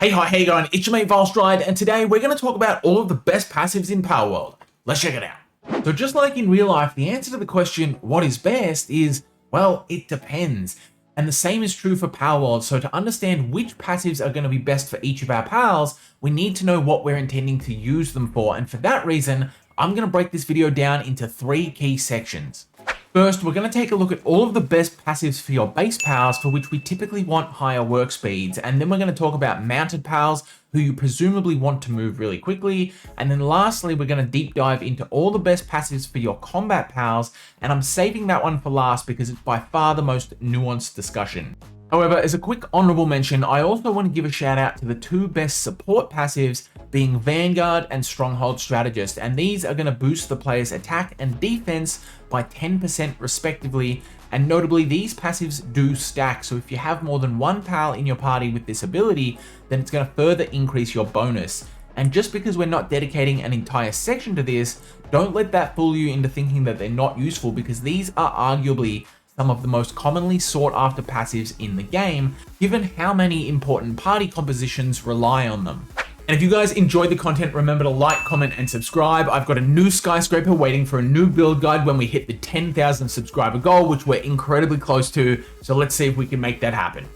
Hey, hi, how you going? It's your mate Valstride, and today we're going to talk about all of the best passives in Palworld. Let's check it out. So just like in real life, the answer to the question, what is best, is, well, it depends. And the same is true for Palworld, so to understand which passives are going to be best for each of our pals, we need to know what we're intending to use them for, and for that reason, I'm going to break this video down into 3 key sections. First, we're going to take a look at all of the best passives for your base pals for which we typically want higher work speeds, and then we're going to talk about mounted pals who you presumably want to move really quickly, and then lastly we're going to deep dive into all the best passives for your combat pals, and I'm saving that one for last because it's by far the most nuanced discussion. However, as a quick honorable mention, I also want to give a shout out to the 2 best support passives, being Vanguard and Stronghold Strategist, and these are going to boost the player's attack and defense by 10% respectively, and notably these passives do stack, so if you have more than one pal in your party with this ability, then it's going to further increase your bonus. And just because we're not dedicating an entire section to this, don't let that fool you into thinking that they're not useful, because these are arguably some of the most commonly sought after passives in the game, given how many important party compositions rely on them. And if you guys enjoyed the content, remember to like, comment, and subscribe. I've got a new skyscraper waiting for a new build guide when we hit the 10,000 subscriber goal, which we're incredibly close to, so let's see if we can make that happen.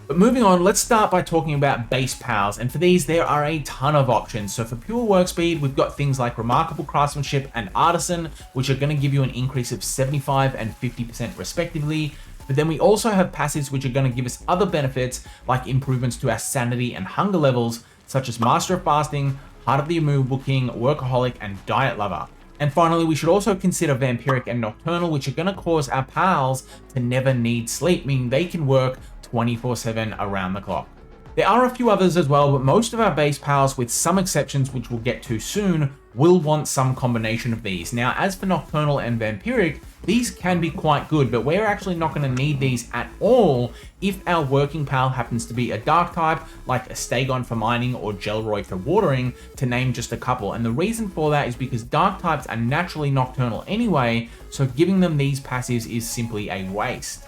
But moving on, let's start by talking about base pals, and for these there are a ton of options. So for pure work speed, we've got things like Remarkable Craftsmanship and Artisan, which are going to give you an increase of 75 and 50% respectively. But then we also have passives which are going to give us other benefits, like improvements to our sanity and hunger levels, such as Master of Fasting, Heart of the Immovable King, Workaholic, and Diet Lover. And finally, we should also consider Vampiric and Nocturnal, which are going to cause our pals to never need sleep, meaning they can work 24/7 around the clock. There are a few others as well, but most of our base pals, with some exceptions which we'll get to soon, will want some combination of these. Now, as for Nocturnal and Vampiric, these can be quite good, but we're actually not going to need these at all if our working pal happens to be a dark type, like a Stagon for mining or Gelroy for watering, to name just a couple. And the reason for that is because dark types are naturally nocturnal anyway, so giving them these passives is simply a waste.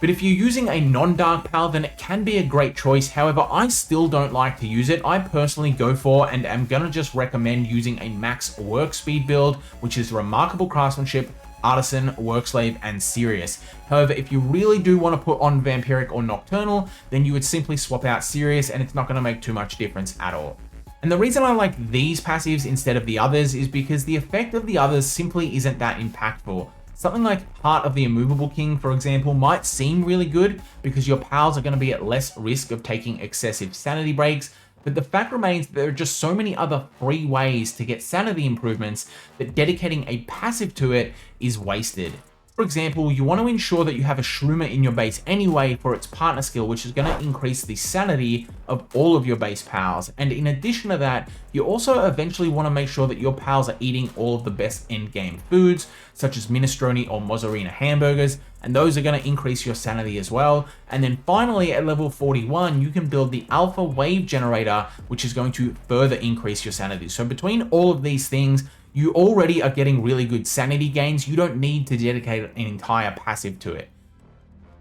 But if you're using a non-dark pal, then it can be a great choice. However, I still don't like to use it. I personally go for and am gonna just recommend using a max work speed build, which is Remarkable Craftsmanship, Artisan, Workslave, and Serious. However, if you really do want to put on Vampiric or Nocturnal, then you would simply swap out Serious, and it's not going to make too much difference at all. And the reason I like these passives instead of the others is because the effect of the others simply isn't that impactful. Something like Heart of the Immovable King, for example, might seem really good because your pals are going to be at less risk of taking excessive sanity breaks, but the fact remains that there are just so many other free ways to get sanity improvements that dedicating a passive to it is wasted. For example, you want to ensure that you have a Shroomer in your base anyway for its partner skill, which is going to increase the sanity of all of your base pals. And in addition to that, you also eventually want to make sure that your pals are eating all of the best end-game foods, such as minestrone or mozzarella hamburgers, and those are going to increase your sanity as well. And then finally, at level 41, you can build the Alpha Wave Generator, which is going to further increase your sanity. So between all of these things, you already are getting really good sanity gains. You don't need to dedicate an entire passive to it.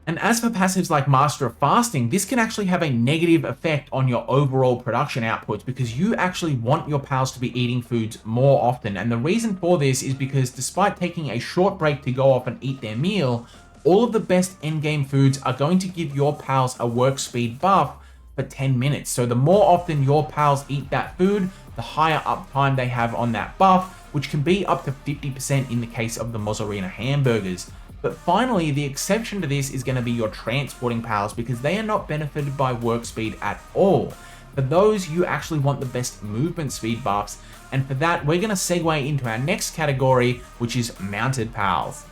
And as for passives like Master of Fasting, this can actually have a negative effect on your overall production outputs because you actually want your pals to be eating foods more often. And the reason for this is because despite taking a short break to go off and eat their meal, all of the best endgame foods are going to give your pals a work speed buff for 10 minutes. So the more often your pals eat that food, the higher uptime they have on that buff, which can be up to 50% in the case of the mozzarella hamburgers. But finally, the exception to this is going to be your transporting pals because they are not benefited by work speed at all. For those, you actually want the best movement speed buffs, and for that, we're going to segue into our next category, which is mounted pals.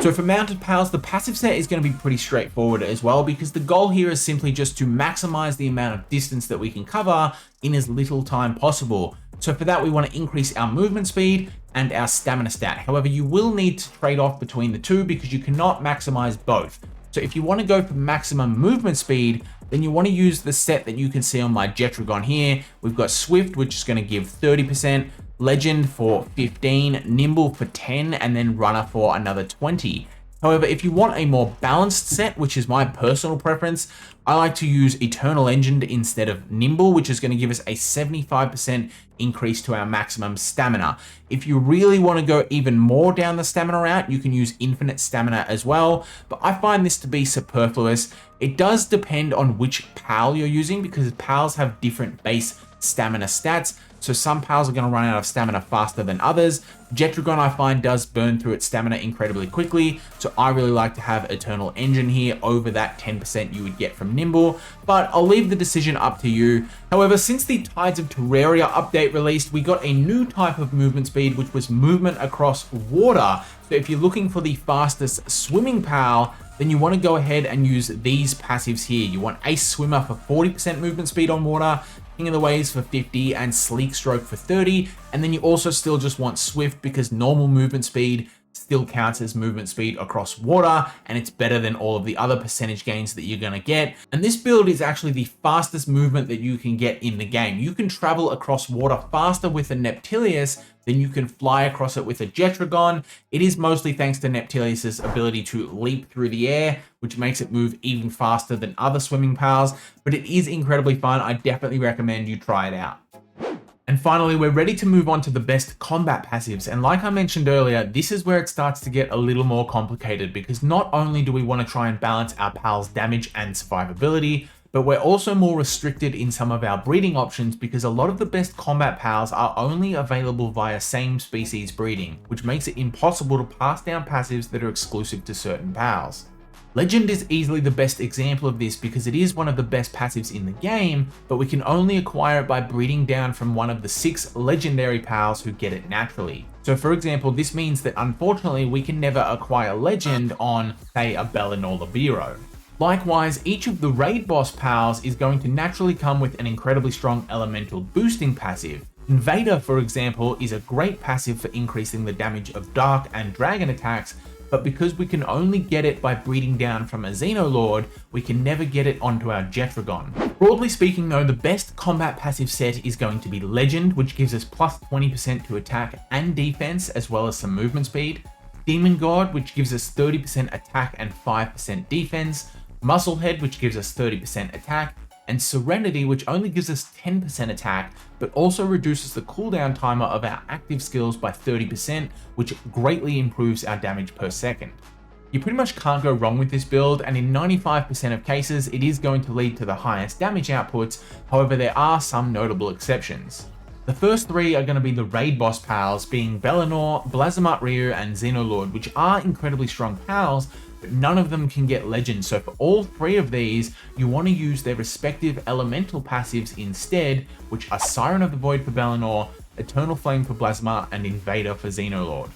So for mounted pals, the passive set is going to be pretty straightforward as well, because the goal here is simply just to maximize the amount of distance that we can cover in as little time possible. So for that, we want to increase our movement speed and our stamina stat. However, you will need to trade off between the two because you cannot maximize both. So if you want to go for maximum movement speed, then you want to use the set that you can see on my Jetragon here. We've got Swift, which is going to give 30%, Legend for 15, Nimble for 10, and then Runner for another 20. However, if you want a more balanced set, which is my personal preference, I like to use Eternal Engine instead of Nimble, which is going to give us a 75% increase to our maximum stamina. If you really want to go even more down the stamina route, you can use Infinite Stamina as well, but I find this to be superfluous. It does depend on which PAL you're using, because PALs have different base stamina stats. So some PALs are going to run out of stamina faster than others. Jetragon, I find, does burn through its stamina incredibly quickly, so I really like to have Eternal Engine here over that 10% you would get from Nimble, but I'll leave the decision up to you. However, since the Tides of Terraria update released, we got a new type of movement speed, which was movement across water. So if you're looking for the fastest swimming PAL, then you want to go ahead and use these passives here. You want Ace Swimmer for 40% movement speed on water, King of the Waves for 50, and Sleek Stroke for 30. And then you also still just want Swift, because normal movement speed still counts as movement speed across water, and it's better than all of the other percentage gains that you're going to get. And this build is actually the fastest movement that you can get in the game. You can travel across water faster with a Neptilius than you can fly across it with a Jetragon. It is mostly thanks to Neptilius's ability to leap through the air, which makes it move even faster than other swimming pals, but it is incredibly fun. I definitely recommend you try it out. And finally, we're ready to move on to the best combat passives. And like I mentioned earlier, this is where it starts to get a little more complicated, because not only do we want to try and balance our pals' damage and survivability, but we're also more restricted in some of our breeding options, because a lot of the best combat pals are only available via same species breeding, which makes it impossible to pass down passives that are exclusive to certain pals. Legend is easily the best example of this, because it is one of the best passives in the game, but we can only acquire it by breeding down from one of the 6 legendary pals who get it naturally. So for example, this means that unfortunately we can never acquire Legend on, say, a Bellinor Libero. Likewise, each of the raid boss pals is going to naturally come with an incredibly strong elemental boosting passive. Invader, for example, is a great passive for increasing the damage of dark and dragon attacks, but because we can only get it by breeding down from a Xenolord, we can never get it onto our Jetragon. Broadly speaking though, the best combat passive set is going to be Legend, which gives us plus 20% to attack and defense, as well as some movement speed. Demon God, which gives us 30% attack and 5% defense. Musclehead, which gives us 30% attack, and Serenity, which only gives us 10% attack, but also reduces the cooldown timer of our active skills by 30%, which greatly improves our damage per second. You pretty much can't go wrong with this build, and in 95% of cases, it is going to lead to the highest damage outputs. However, there are some notable exceptions. The first 3 are going to be the raid boss pals, being Bellinor, Blazamut Ryu, and Xenolord, which are incredibly strong pals, but none of them can get Legend. So for all 3 of these, you want to use their respective elemental passives instead, which are Siren of the Void for Bellinor, Eternal Flame for Blazma, and Invader for Xenolord.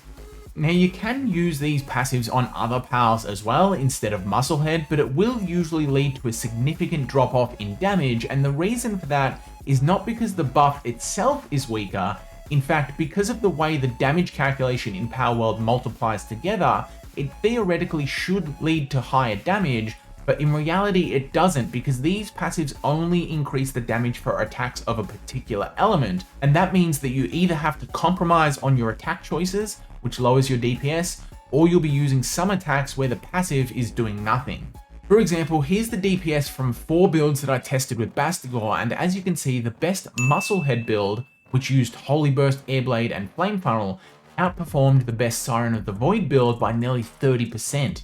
Now you can use these passives on other pals as well instead of Musclehead, but it will usually lead to a significant drop off in damage, and the reason for that is not because the buff itself is weaker. In fact, because of the way the damage calculation in Palworld multiplies together, it theoretically should lead to higher damage, but in reality it doesn't, because these passives only increase the damage for attacks of a particular element, and that means that you either have to compromise on your attack choices, which lowers your DPS, or you'll be using some attacks where the passive is doing nothing. For example, here's the DPS from 4 builds that I tested with Bastigor, and as you can see, the best Musclehead build, which used Holy Burst, Airblade, and Flame Funnel, outperformed the best Siren of the Void build by nearly 30%.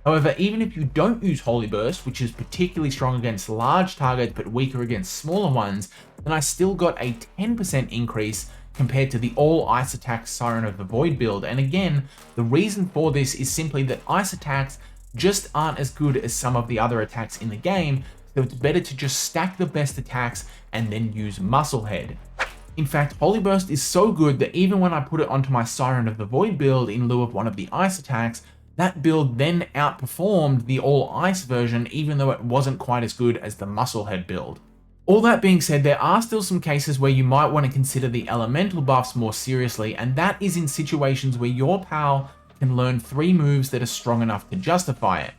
However, even if you don't use Holy Burst, which is particularly strong against large targets but weaker against smaller ones, then I still got a 10% increase compared to the all ice attacks Siren of the Void build. And again, the reason for this is simply that ice attacks just aren't as good as some of the other attacks in the game, so it's better to just stack the best attacks and then use Musclehead. In fact, Holy Burst is so good that even when I put it onto my Siren of the Void build in lieu of one of the ice attacks, that build then outperformed the all ice version, even though it wasn't quite as good as the Musclehead build. All that being said, there are still some cases where you might want to consider the elemental buffs more seriously, and that is in situations where your pal can learn 3 moves that are strong enough to justify it.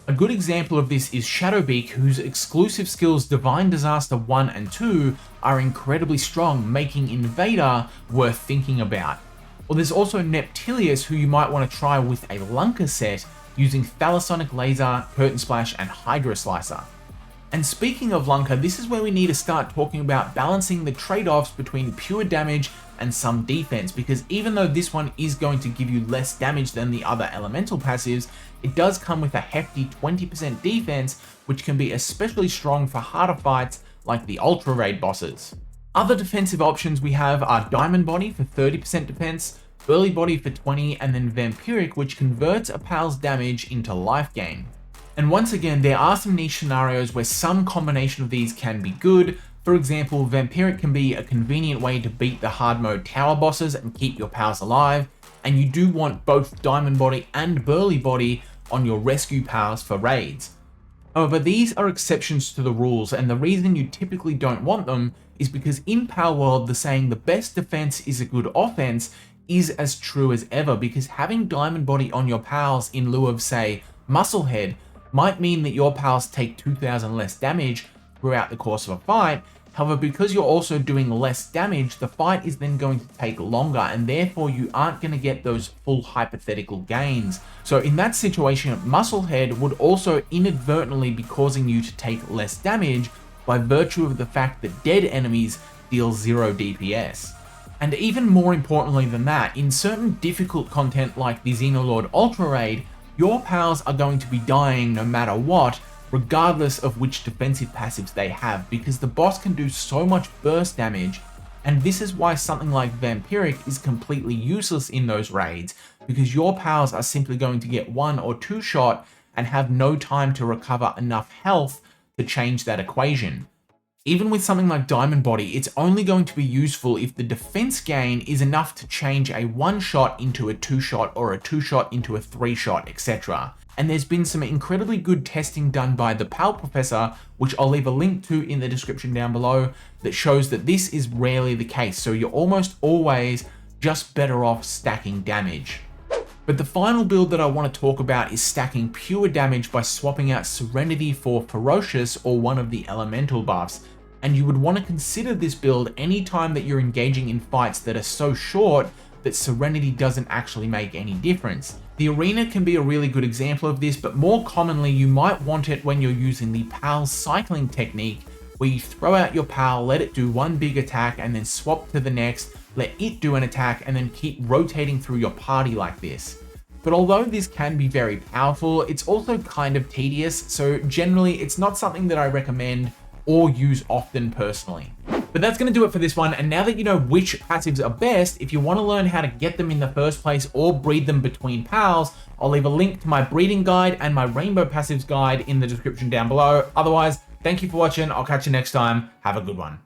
A good example of this is Shadowbeak, whose exclusive skills Divine Disaster 1 and 2 are incredibly strong, making Invader worth thinking about. Or there's also Neptilius, who you might want to try with a Lunker set using Thalassonic Laser, Curtain Splash, and Hydra Slicer. And speaking of Lunker, this is where we need to start talking about balancing the trade-offs between pure damage and some defense, because even though this one is going to give you less damage than the other elemental passives, it does come with a hefty 20% defense, which can be especially strong for harder fights like the Ultra Raid bosses. Other defensive options we have are Diamond Body for 30% defense, Burly Body for 20%, and then Vampiric, which converts a pal's damage into life gain. And once again, there are some niche scenarios where some combination of these can be good. For example, Vampiric can be a convenient way to beat the hard mode tower bosses and keep your pals alive, and you do want both Diamond Body and Burly Body on your rescue pals for raids. However, these are exceptions to the rules, and the reason you typically don't want them is because in Palworld, the saying the best defense is a good offense is as true as ever, because having Diamond Body on your pals in lieu of, say, Musclehead might mean that your pals take 2,000 less damage throughout the course of a fight. However, because you're also doing less damage, the fight is then going to take longer, and therefore you aren't going to get those full hypothetical gains. So in that situation, Musclehead would also inadvertently be causing you to take less damage by virtue of the fact that dead enemies deal 0 DPS. And even more importantly than that, in certain difficult content like the Xenoloord Ultra Raid, your pals are going to be dying no matter what, regardless of which defensive passives they have, because the boss can do so much burst damage, and this is why something like Vampiric is completely useless in those raids, because your pals are simply going to get 1 or 2 shot and have no time to recover enough health to change that equation. Even with something like Diamond Body, it's only going to be useful if the defense gain is enough to change a 1-shot into a 2-shot or a 2-shot into a 3-shot, etc. And there's been some incredibly good testing done by the Pal Professor, which I'll leave a link to in the description down below, that shows that this is rarely the case, so you're almost always just better off stacking damage. But the final build that I want to talk about is stacking pure damage by swapping out Serenity for Ferocious or one of the elemental buffs. And you would want to consider this build anytime that you're engaging in fights that are so short that Serenity doesn't actually make any difference. The arena can be a really good example of this, but more commonly you might want it when you're using the PAL cycling technique, where you throw out your PAL, let it do one big attack, and then swap to the next, let it do an attack, and then keep rotating through your party like this. But although this can be very powerful, it's also kind of tedious, so generally it's not something that I recommend or use often personally. But that's going to do it for this one, and now that you know which passives are best, if you want to learn how to get them in the first place or breed them between pals, I'll leave a link to my breeding guide and my rainbow passives guide in the description down below. Otherwise, thank you for watching, I'll catch you next time, have a good one.